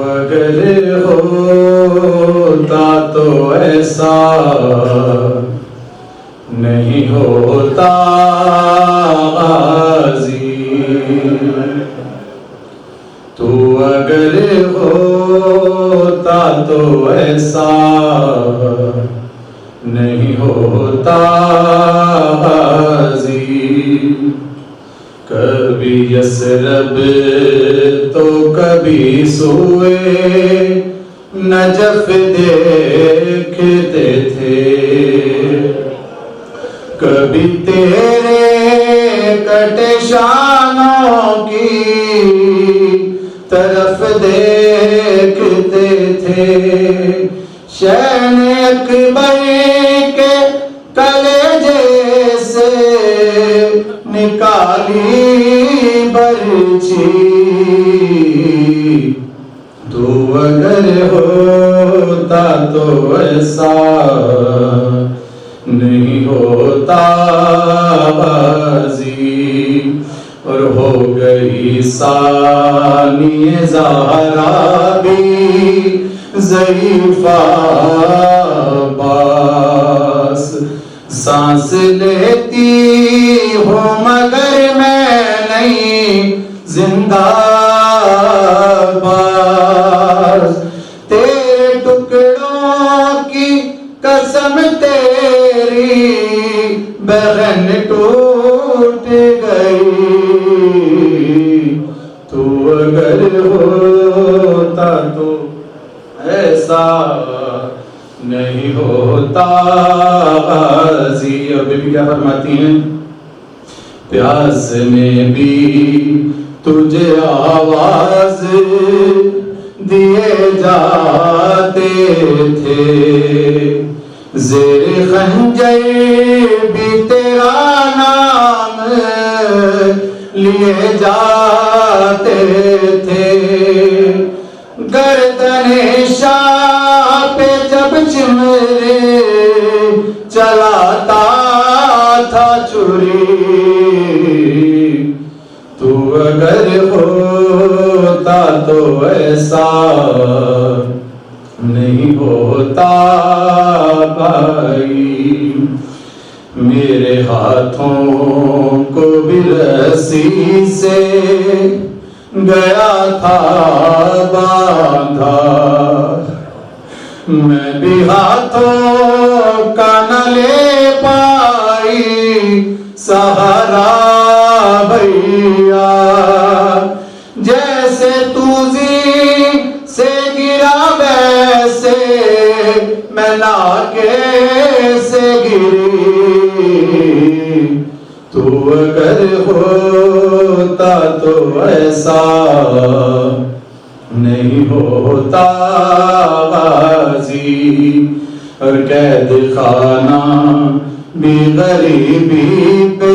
اگر ہوتا تو ایسا نہیں ہوتا غازی، تو اگر ہوتا تو ایسا نہیں ہوتا غازی، کبھی یثرب تو کبھی سوئے نجف دیکھتے تھے، کبھی تیرے کٹے شانوں کی طرف دیکھتے تھے، شین اکبر کے کلیجے سے نکالی برچی، تو اگر ہوتا تو ایسا نہیں ہوتا غازی، اور ہو گئی ثانی زہرا بھی ضعیفہ باس، سانس لیتی ہوں مگر میں نہیں زندہ باز، تیرے ٹکڑوں کی قسم تیری بہن ٹوٹ گئی، تو اگر ہوتا تو ایسا نہیں ہوتا غازی۔ اور بی بی کیا فرماتی ہیں؟ پیاس میں بھی تجھے آواز دیے جاتے تھے، زیر خنجر بھی تیرا نام لیے جاتے تھے، گردن شاہ پہ جب چمرے چلاتا تھا چوری، تو اگر ہوتا تو ایسا نہیں ہوتا بھائی، میرے ہاتھوں کو بھی رسی سے گیا تھا باندھا، میں بھی ہاتھوں کا نہ لے پائی سہارا بھیا، جیسے تو زین سے گرا ویسے میں ناکے سے گری، تو اگر ہوتا تو ایسا نہیں ہوتا غازی، اور قید خانہ بھی غریبی پہ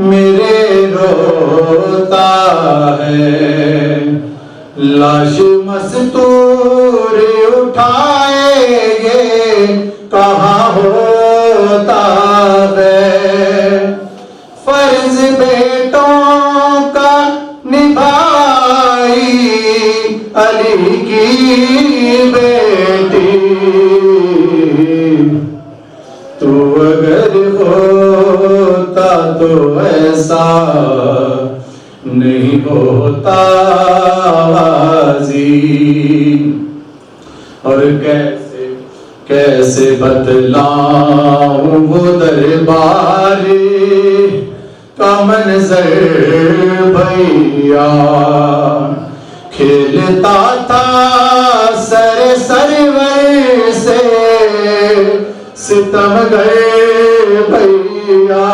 میرے روتا ہے، لاش مستور اٹھائے یہ کہاں ہوتا ہے، فرض بیٹوں کا نبھائی علی کی بیٹی، تو اگر ہوتا تو ایسا نہیں ہوتا غازی، اور کیسے بتلاؤں وہ دربار کا منظر بھیا، کھیلتا تھا سرور سے ستم گئے بھیا،